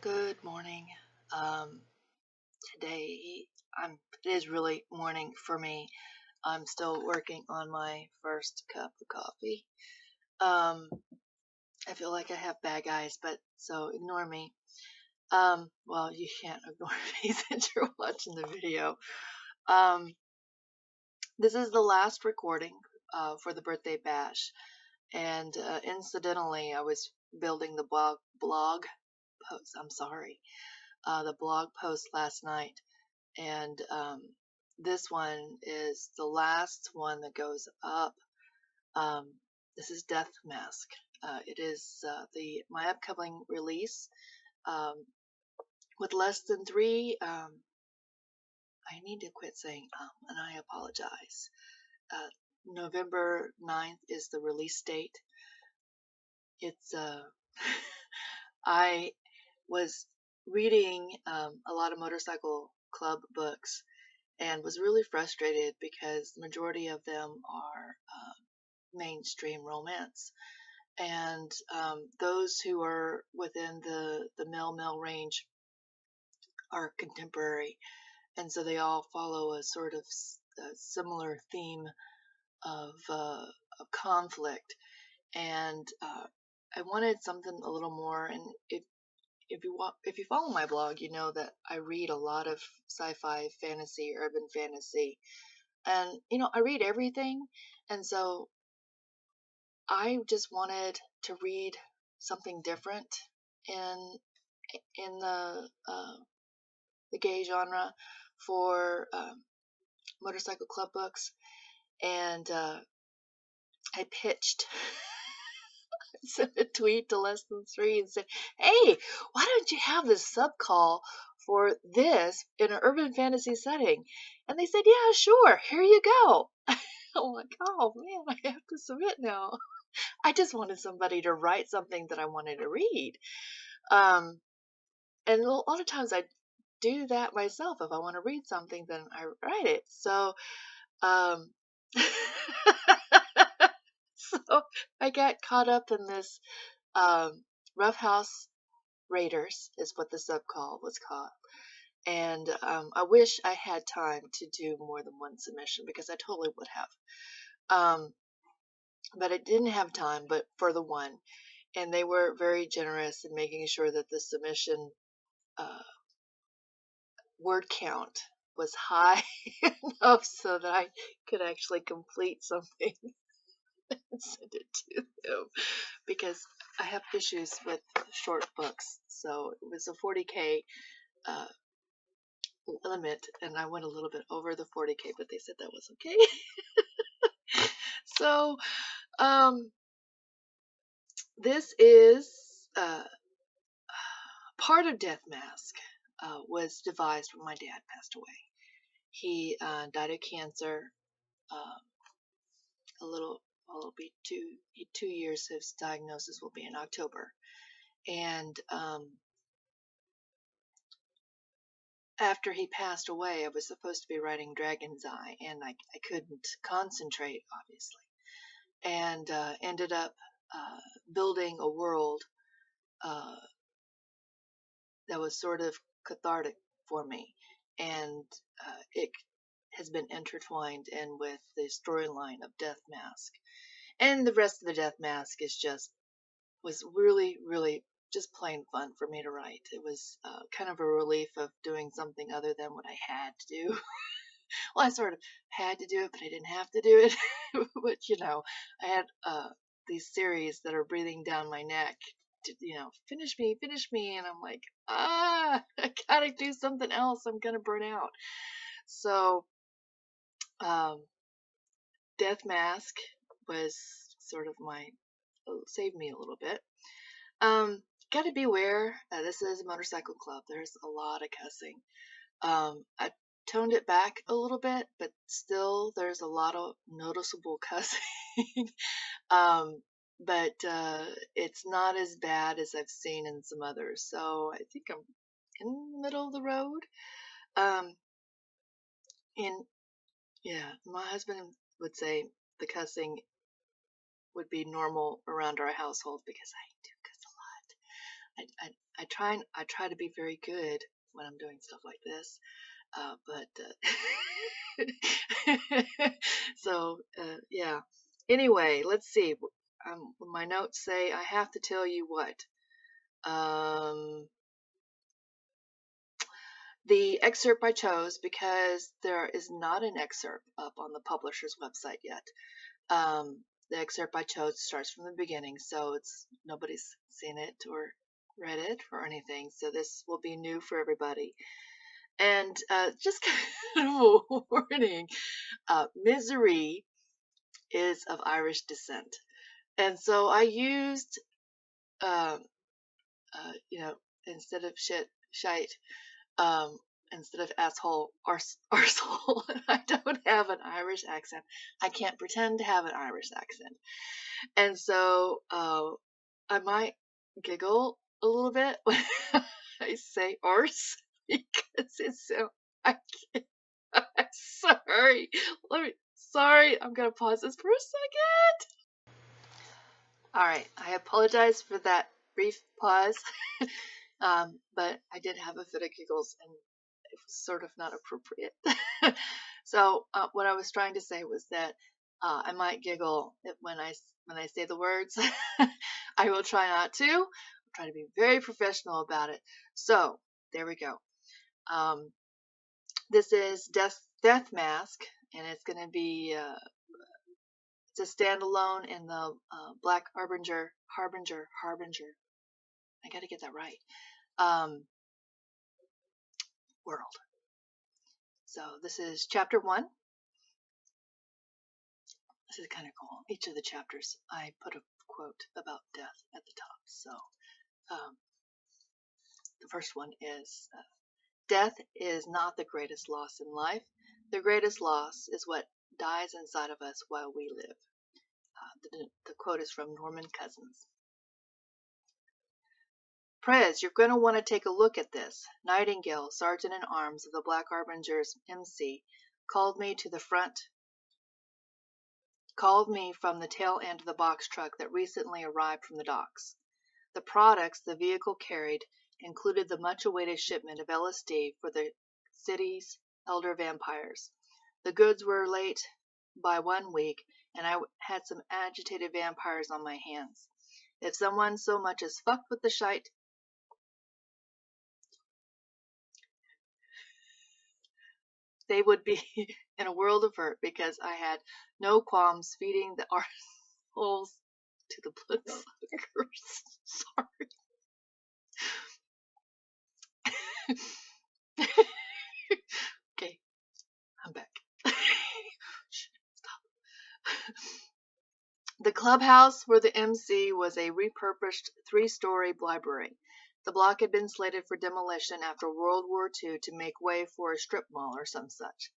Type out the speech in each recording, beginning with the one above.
Good morning. Um, today it is really morning for me. I'm still working on my first cup of coffee. I feel like I have bad eyes, but so ignore me. Well, you can't ignore me since you're watching the video. Um, this is the last recording for the birthday bash, and incidentally, I was building the blog post. I'm sorry, the blog post last night. And this one is the last one that goes up. This is Death Mask. It is my upcoming release um, with less than three. I need to quit saying and I apologize. November 9th is the release date. It's I was reading a lot of motorcycle club books and was really frustrated because the majority of them are mainstream romance. And those who are within the male range are contemporary. And so they all follow a sort of similar theme of conflict. And I wanted something a little more. And if you follow my blog, you know that I read a lot of sci-fi, fantasy, urban fantasy. And, I read everything. And so I just wanted to read something different in the gay genre for motorcycle club books. And I pitched, sent a tweet to Less Than Three and said, hey, why don't you have this sub-call for this in an urban fantasy setting? And they said, yeah, sure, here you go. I'm like, oh man, I have to submit now. I just wanted somebody to write something that I wanted to read. And a lot of times I do that myself. If I want to read something, then I write it. So, so I got caught up in this Rough House Raiders is what the subcall was called. And I wish I had time to do more than one submission because I totally would have. But I didn't have time but for the one. And they were very generous in making sure that the submission word count was high enough so that I could actually complete something and send it to them. Because I have issues with short books. So it was a 40K limit, and I went a little bit over the 40K, but they said that was okay. So, this is part of Death Mask was devised when my dad passed away. He died of cancer. It'll be 2 years. His diagnosis will be in October, and after he passed away, I was supposed to be writing Dragon's Eye, and I couldn't concentrate, obviously, and ended up building a world that was sort of cathartic for me, and it has been intertwined in with the storyline of Death Mask, and the rest of the Death Mask was really, really just plain fun for me to write. It was kind of a relief of doing something other than what I had to do. Well, I sort of had to do it, but I didn't have to do it. But I had these series that are breathing down my neck to, finish me, and I'm like, I gotta do something else. I'm gonna burn out. So, Death Mask was sort of saved me a little bit. Gotta beware. This is a motorcycle club. There's a lot of cussing. I toned it back a little bit, but still there's a lot of noticeable cussing. But it's not as bad as I've seen in some others. So I think I'm in the middle of the road. And yeah, my husband would say the cussing would be normal around our household because I do cuss a lot. I try to be very good when I'm doing stuff like this. So yeah. Anyway, let's see. My notes say I have to tell you what. The excerpt I chose because there is not an excerpt up on the publisher's website yet. The excerpt I chose starts from the beginning, so nobody's seen it or read it or anything. So this will be new for everybody. And just kind of a warning, Misery is of Irish descent. And so I used, instead of shite, instead of asshole, arsehole. I don't have an Irish accent. I can't pretend to have an Irish accent. And so I might giggle a little bit when I say arse because it's so, I can't, I'm sorry. Sorry, I'm going to pause this for a second. All right, I apologize for that brief pause, but I did have a fit of giggles and it was sort of not appropriate. So what I was trying to say was that I might giggle when I say the words. I will try not to. I'll try to be very professional about it. So there we go. This is Death Mask, and it's going to be it's a standalone in the Black Harbinger. I got to get that right. World. So this is chapter 1. This is kind of cool. Each of the chapters, I put a quote about death at the top. So the first one is, death is not the greatest loss in life. The greatest loss is what dies inside of us while we live. The quote is from Norman Cousins. Prez, you're going to want to take a look at this. Nightingale, sergeant in arms of the Black Harbinger's MC, called me from the tail end of the box truck that recently arrived from the docks. The products the vehicle carried included the much-awaited shipment of LSD for the city's elder vampires. The goods were late by 1 week, and I had some agitated vampires on my hands. If someone so much as fucked with the shite, they would be in a world of hurt because I had no qualms feeding the arseholes to the bloodsuckers. Sorry. Okay, I'm back. Shh, stop. The clubhouse where the MC was a repurposed 3-story library. The block had been slated for demolition after World War II to make way for a strip mall or some such.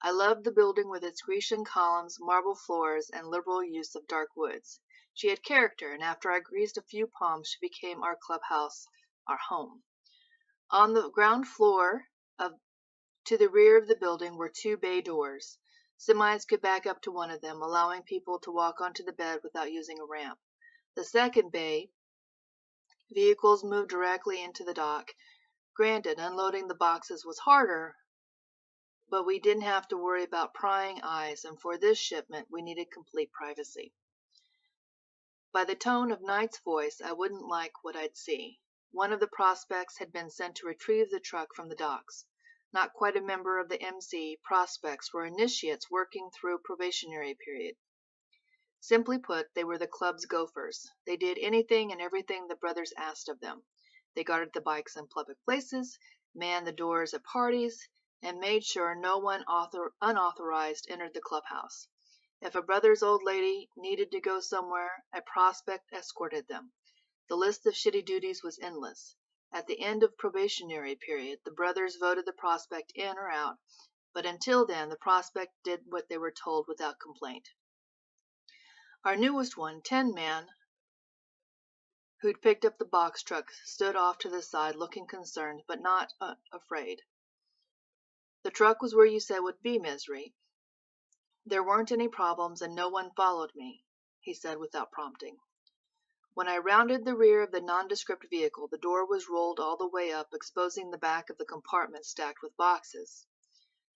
I loved the building with its Grecian columns, marble floors, and liberal use of dark woods. She had character, and after I greased a few palms, she became our clubhouse, our home. On the ground floor, to the rear of the building, were 2 bay doors. Semis could back up to one of them, allowing people to walk onto the bed without using a ramp. The second bay, vehicles moved directly into the dock. Granted, unloading the boxes was harder, but we didn't have to worry about prying eyes, and for this shipment, we needed complete privacy. By the tone of Knight's voice, I wouldn't like what I'd see. One of the prospects had been sent to retrieve the truck from the docks. Not quite a member of the MC, prospects were initiates working through a probationary period. Simply put, they were the club's gophers. They did anything and everything the brothers asked of them. They guarded the bikes in public places, manned the doors at parties, and made sure no one unauthorized entered the clubhouse. If a brother's old lady needed to go somewhere, a prospect escorted them. The list of shitty duties was endless. At the end of probationary period, the brothers voted the prospect in or out, but until then, the prospect did what they were told without complaint. Our newest one, 10-man, who'd picked up the box truck, stood off to the side looking concerned, but not afraid. The truck was where you said would be, Misery. There weren't any problems and no one followed me, he said without prompting. When I rounded the rear of the nondescript vehicle, the door was rolled all the way up, exposing the back of the compartment stacked with boxes.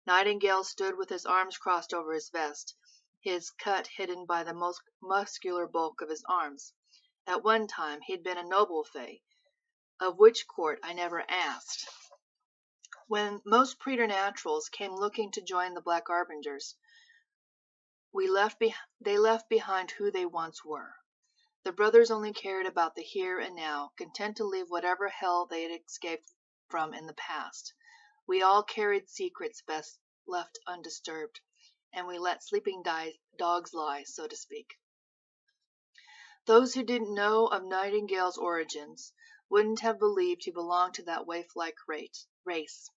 Nightingale stood with his arms crossed over his vest, his cut hidden by the most muscular bulk of his arms. At one time he'd been a noble fay, of which court I never asked. When most preternaturals came looking to join the Black Arbingers, they left behind who they once were. The brothers only cared about the here and now, content to leave whatever hell they had escaped from in the past. We all carried secrets best left undisturbed, and we let sleeping dogs lie, so to speak. Those who didn't know of Nightingale's origins wouldn't have believed he belonged to that waif-like race.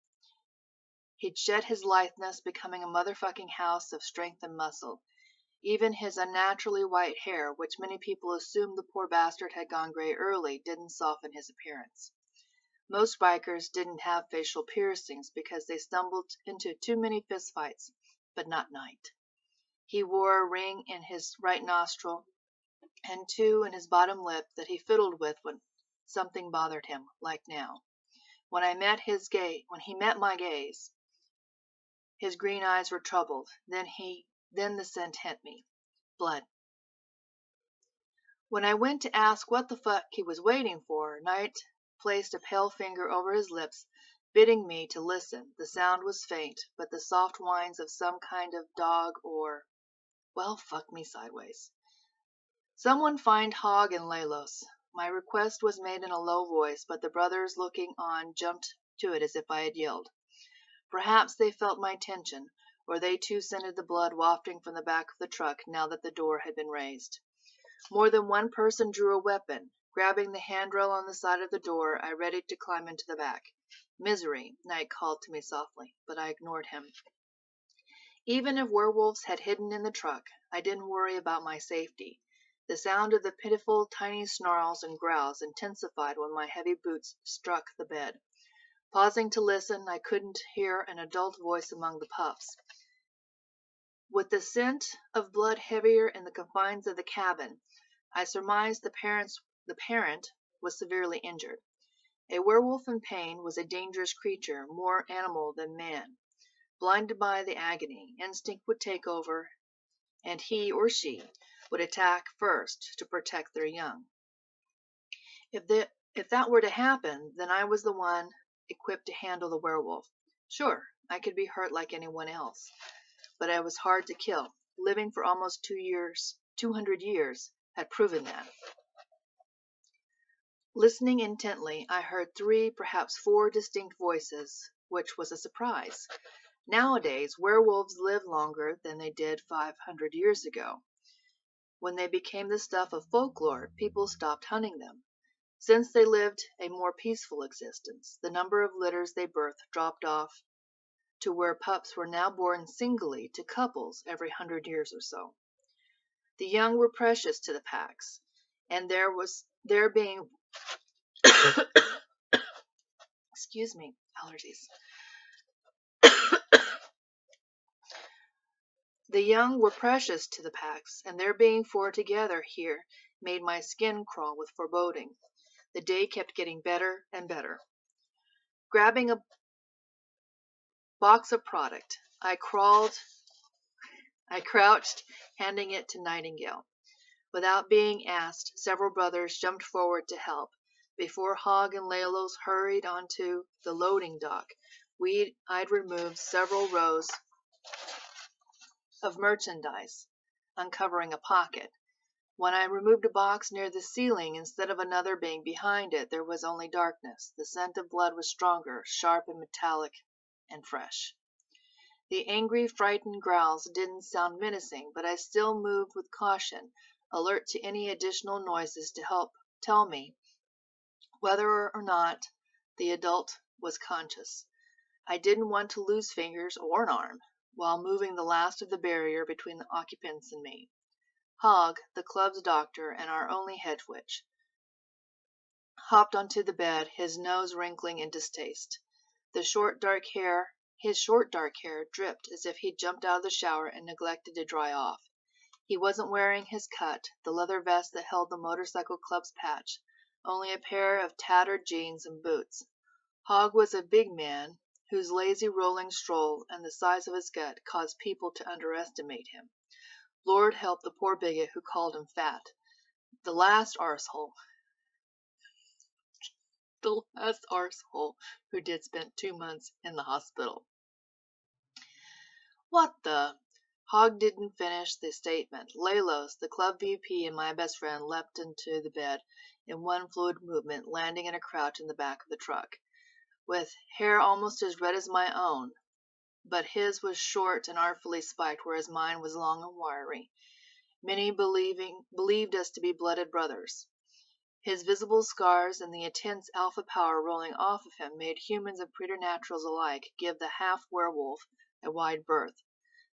He'd shed his litheness, becoming a motherfucking house of strength and muscle. Even his unnaturally white hair, which many people assumed the poor bastard had gone gray early, didn't soften his appearance. Most bikers didn't have facial piercings because they stumbled into too many fistfights, but not Knight. He wore a ring in his right nostril and two in his bottom lip that he fiddled with when something bothered him, like now. When he met my gaze, his green eyes were troubled. Then the scent hit me. Blood. When I went to ask what the fuck he was waiting for, Knight placed a pale finger over his lips, bidding me to listen. The sound was faint, but the soft whines of some kind of dog or... well, fuck me sideways. Someone find Hogg and Lelos. My request was made in a low voice, but the brothers looking on jumped to it as if I had yelled. Perhaps they felt my tension, or they too scented the blood wafting from the back of the truck now that the door had been raised. More than one person drew a weapon. Grabbing the handrail on the side of the door, I readied to climb into the back. Misery, Knight called to me softly, but I ignored him. Even if werewolves had hidden in the truck, I didn't worry about my safety. The sound of the pitiful, tiny snarls and growls intensified when my heavy boots struck the bed. Pausing to listen, I couldn't hear an adult voice among the puffs. With the scent of blood heavier in the confines of the cabin, I surmised the parent was severely injured. A werewolf in pain was a dangerous creature, more animal than man. Blinded by the agony, instinct would take over, and he or she would attack first to protect their young. If that were to happen, then I was the one equipped to handle the werewolf. Sure, I could be hurt like anyone else, but I was hard to kill. Living for almost 200 years, had proven that. Listening intently, I heard 3, perhaps 4 distinct voices, which was a surprise. Nowadays, werewolves live longer than they did 500 years ago. When they became the stuff of folklore, people stopped hunting them. Since they lived a more peaceful existence, the number of litters they birthed dropped off to where pups were now born singly to couples every 100 years or so. The young were precious to the packs, and there being excuse me, allergies. The young were precious to the packs, and their being 4 together here made my skin crawl with foreboding. The day kept getting better and better. Grabbing a box of product, I crouched, handing it to Nightingale. Without being asked, several brothers jumped forward to help. Before Hogg and Lelos hurried onto the loading dock, I'd removed several rows of merchandise, uncovering a pocket. When I removed a box near the ceiling, instead of another being behind it, there was only darkness. The scent of blood was stronger, sharp and metallic, and fresh. The angry, frightened growls didn't sound menacing, but I still moved with caution, alert to any additional noises to help tell me whether or not the adult was conscious. I didn't want to lose fingers or an arm while moving the last of the barrier between the occupants and me. Hogg, the club's doctor and our only head witch, hopped onto the bed, his nose wrinkling in distaste. His short dark hair dripped as if he'd jumped out of the shower and neglected to dry off. He wasn't wearing his cut, the leather vest that held the motorcycle club's patch, only a pair of tattered jeans and boots. Hogg was a big man whose lazy rolling stroll and the size of his gut caused people to underestimate him. Lord help the poor bigot who called him fat. The last arsehole who did spend 2 months in the hospital. What the? Hogg didn't finish the statement. Lelos, the club VP, and my best friend leapt into the bed in one fluid movement, landing in a crouch in the back of the truck. With hair almost as red as my own, but his was short and artfully spiked, whereas mine was long and wiry. Many believed us to be blooded brothers. His visible scars and the intense alpha power rolling off of him made humans and preternaturals alike give the half-werewolf a wide berth.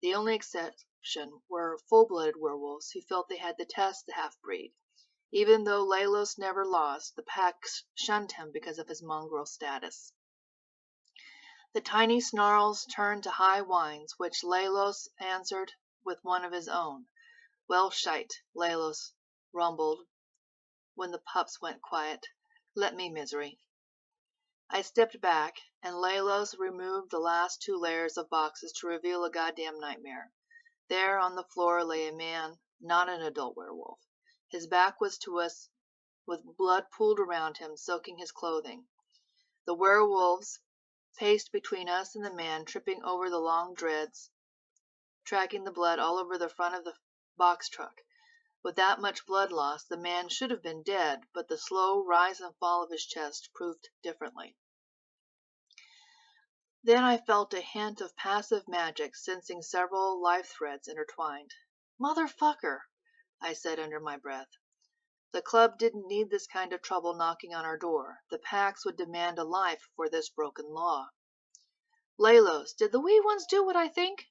The only exception were full-blooded werewolves who felt they had to test the half-breed. Even though Lelos never lost, the pack shunned him because of his mongrel status. The tiny snarls turned to high whines, which Lelos answered with one of his own. Well, shite, Lelos rumbled when the pups went quiet. Let me misery. I stepped back, and Lelos removed the last 2 layers of boxes to reveal a goddamn nightmare. There on the floor lay a man, not an adult werewolf. His back was to us, with blood pooled around him, soaking his clothing. The werewolves paced between us and the man, tripping over the long dreads, tracking the blood all over the front of the box truck. With that much blood loss, the man should have been dead, but the slow rise and fall of his chest proved differently. Then I felt a hint of passive magic, sensing several life threads intertwined. Motherfucker, I said under my breath. The club didn't need this kind of trouble knocking on our door. The packs would demand a life for this broken law. Lelos, did the wee ones do what I think?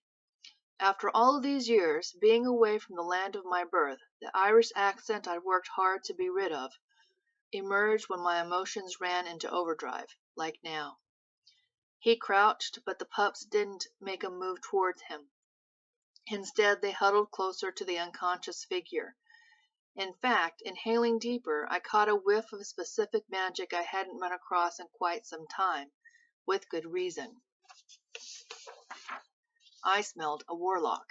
After all of these years, being away from the land of my birth, the Irish accent I'd worked hard to be rid of emerged when my emotions ran into overdrive, like now. He crouched, but the pups didn't make a move towards him. Instead, they huddled closer to the unconscious figure. In fact, inhaling deeper, I caught a whiff of specific magic I hadn't run across in quite some time, with good reason. I smelled a warlock.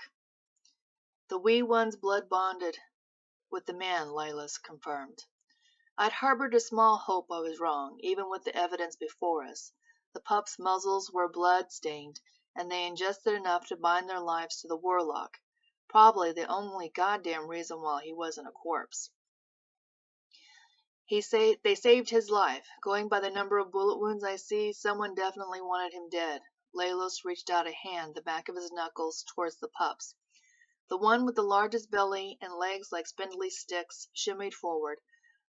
The wee one's blood bonded with the man, Lelos confirmed. I'd harbored a small hope I was wrong, even with the evidence before us. The pups' muzzles were blood-stained, and they ingested enough to bind their lives to the warlock. Probably the only goddamn reason why he wasn't a corpse. They saved his life. Going by the number of bullet wounds I see, someone definitely wanted him dead. Lelos reached out a hand, the back of his knuckles, towards the pups. The one with the largest belly and legs like spindly sticks shimmied forward.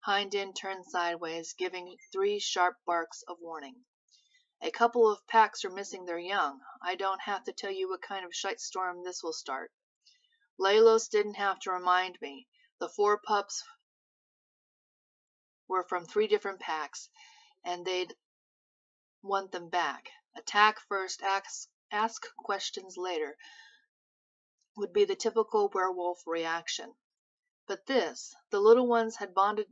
Hind end turned sideways, giving 3 sharp barks of warning. A couple of packs are missing their young. I don't have to tell you what kind of shitstorm this will start. Lelos didn't have to remind me. The 4 pups were from 3 different packs, and they'd want them back. Attack first, ask questions later would be the typical werewolf reaction. But this, the little ones had bonded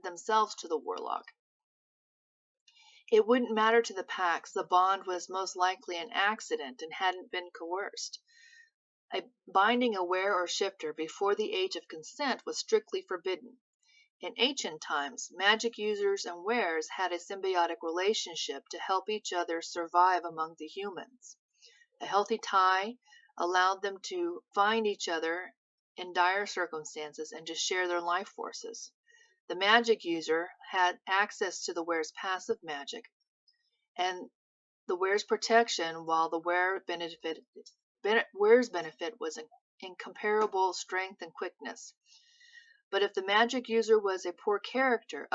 themselves to the warlock. It wouldn't matter to the packs. The bond was most likely an accident and hadn't been coerced. Binding a were or shifter before the age of consent was strictly forbidden. In ancient times, magic users and wares had a symbiotic relationship to help each other survive among the humans. A healthy tie allowed them to find each other in dire circumstances and to share their life forces. The magic user had access to the ware's passive magic and the ware's protection, while the ware's benefit was in incomparable strength and quickness. But if the magic user was of poor character,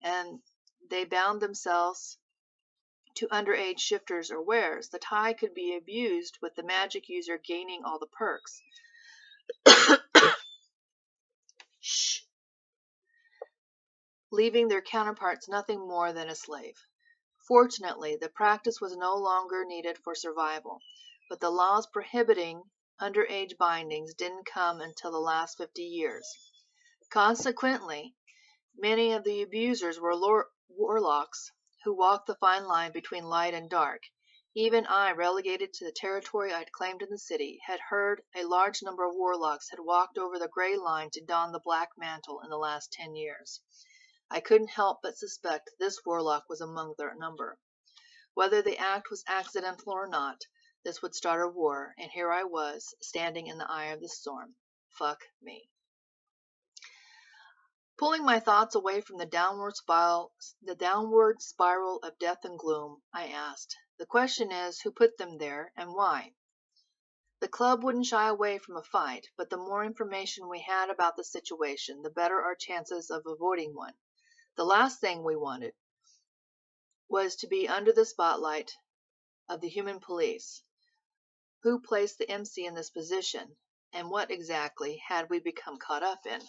and they bound themselves to underage shifters or wares, the tie could be abused with the magic user gaining all the perks. Shh. Leaving their counterparts nothing more than a slave. Fortunately, the practice was no longer needed for survival, but the laws prohibiting underage bindings didn't come until the last 50 years. Consequently, many of the abusers were warlocks who walked the fine line between light and dark. Even I, relegated to the territory I'd claimed in the city, had heard a large number of warlocks had walked over the gray line to don the black mantle in the last 10 years. I couldn't help but suspect this warlock was among their number. Whether the act was accidental or not, this would start a war, and here I was, standing in the eye of the storm. Fuck me. Pulling my thoughts away from the downward spiral of death and gloom, I asked, "The question is, who put them there, and why?" The club wouldn't shy away from a fight, but the more information we had about the situation, the better our chances of avoiding one. The last thing we wanted was to be under the spotlight of the human police. Who placed the MC in this position, and what exactly had we become caught up in?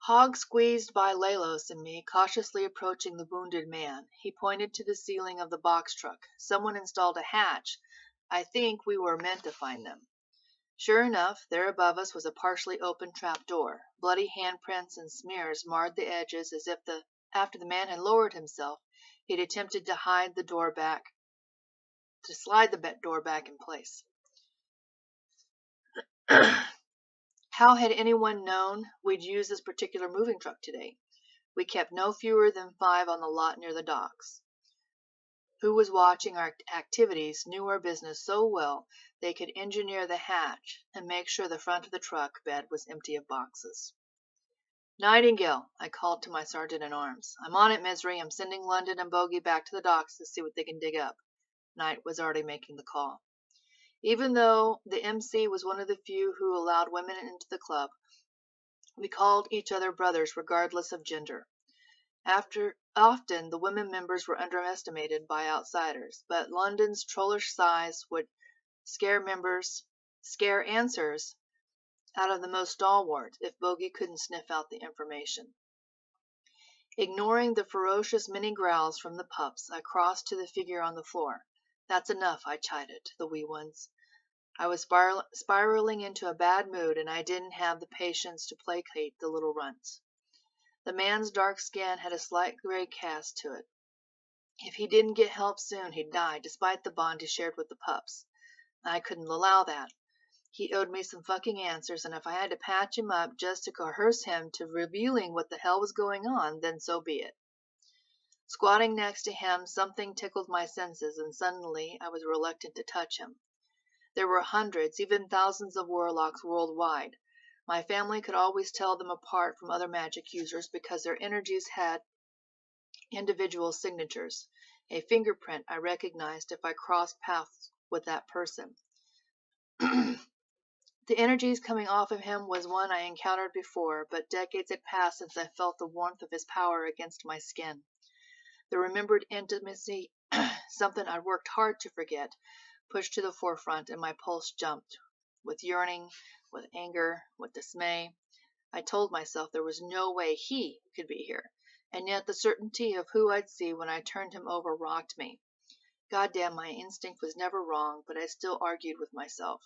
Hogg squeezed by Lelos and me, cautiously approaching the wounded man. He pointed to the ceiling of the box truck. Someone installed a hatch. I think we were meant to find them. Sure enough, there above us was a partially open trap door. Bloody handprints and smears marred the edges as if after the man had lowered himself, he'd attempted to slide the door back in place. How had anyone known we'd use this particular moving truck today? We kept no fewer than 5 on the lot near the docks. Who was watching our activities knew our business so well they could engineer the hatch and make sure the front of the truck bed was empty of boxes. "Nightingale," I called to my sergeant-at-arms. "I'm on it, Misery. I'm sending London and Bogey back to the docks to see what they can dig up." Knight was already making the call. Even though the MC was one of the few who allowed women into the club, we called each other brothers regardless of gender. Often the women members were underestimated by outsiders, but London's trollish size would scare answers out of the most stalwart if Bogey couldn't sniff out the information. Ignoring the ferocious mini growls from the pups, I crossed to the figure on the floor. "That's enough," I chided the wee ones. I was spiraling into a bad mood, and I didn't have the patience to placate the little runts. The man's dark skin had a slight gray cast to it. If he didn't get help soon, he'd die, despite the bond he shared with the pups. I couldn't allow that. He owed me some fucking answers, and if I had to patch him up just to coerce him to revealing what the hell was going on, then so be it. Squatting next to him, something tickled my senses, and suddenly I was reluctant to touch him. There were hundreds, even thousands of warlocks worldwide. My family could always tell them apart from other magic users because their energies had individual signatures, a fingerprint I recognized if I crossed paths with that person. The energies coming off of him was one I encountered before, but decades had passed since I felt the warmth of his power against my skin. The remembered intimacy, something I'd worked hard to forget, pushed to the forefront, and my pulse jumped. With yearning, with anger, with dismay, I told myself there was no way he could be here, and yet the certainty of who I'd see when I turned him over rocked me. Goddamn, my instinct was never wrong, but I still argued with myself.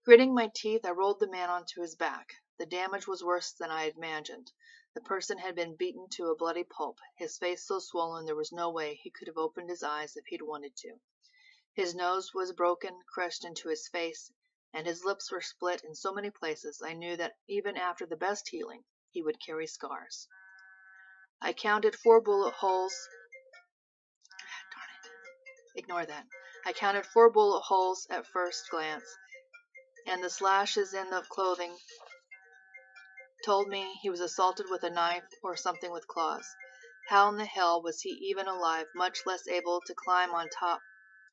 Gritting my teeth, I rolled the man onto his back. The damage was worse than I had imagined. The person had been beaten to a bloody pulp, his face so swollen there was no way he could have opened his eyes if he'd wanted to. His nose was broken, crushed into his face, and his lips were split in so many places I knew that even after the best healing, he would carry scars. I counted 4 bullet holes. Darn it. Ignore that. I counted 4 bullet holes at first glance, and the slashes in the clothing told me he was assaulted with a knife or something with claws. How in the hell was he even alive, much less able to climb on top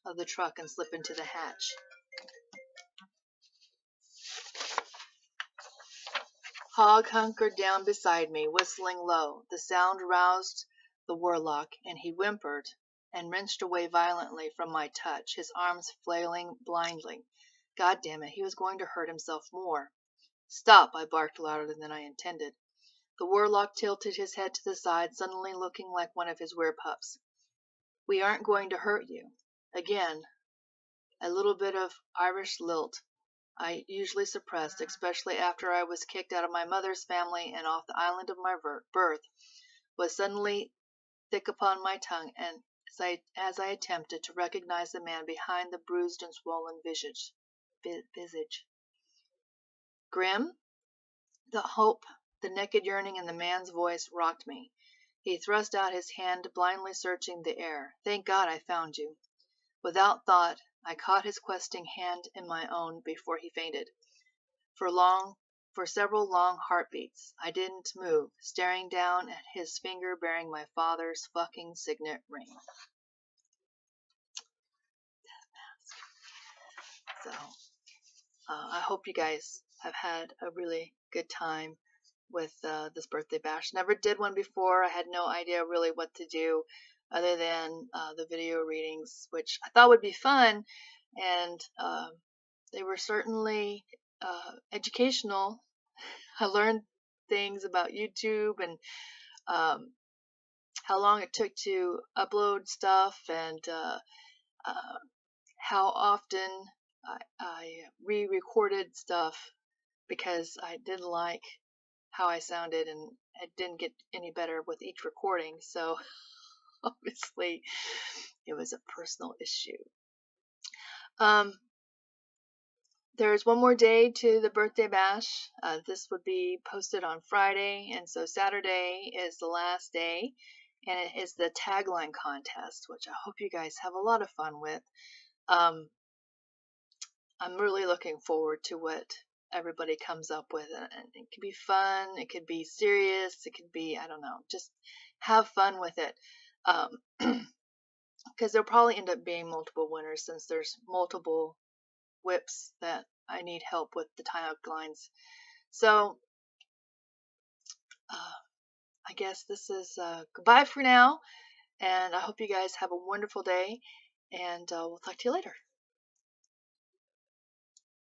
of the truck and slip into the hatch? Hogg hunkered down beside me, whistling low. The sound roused the warlock, and he whimpered and wrenched away violently from my touch, his arms flailing blindly. God damn it, he was going to hurt himself more. "Stop!" I barked louder than I intended. The warlock tilted his head to the side, suddenly looking like one of his werepups. "We aren't going to hurt you." Again, a little bit of Irish lilt I usually suppressed, especially after I was kicked out of my mother's family and off the island of my birth, was suddenly thick upon my tongue, and as I attempted to recognize the man behind the bruised and swollen visage. Grim, the hope, the naked yearning in the man's voice rocked me. He thrust out his hand, blindly searching the air. Thank God I found you. Without thought, I caught his questing hand in my own before he fainted. For several long heartbeats, I didn't move, staring down at his finger bearing my father's fucking signet ring. So, I hope you guys have had a really good time with this birthday bash. Never did one before. I had no idea really what to do other than the video readings, which I thought would be fun, and they were certainly educational. I learned things about YouTube and how long it took to upload stuff, and how often I re-recorded stuff because I didn't like how I sounded, and it didn't get any better with each recording. So obviously it was a personal issue. There's one more day to the birthday bash. This would be posted on Friday, and so Saturday is the last day, and it is the tagline contest, which I hope you guys have a lot of fun with. I'm really looking forward to what everybody comes up with, and it could be fun, it could be serious, it could be, I don't know, just have fun with it. Because there'll probably end up being multiple winners since there's multiple whips that I need help with the taglines. So I guess this is goodbye for now, and I hope you guys have a wonderful day, and we'll talk to you later.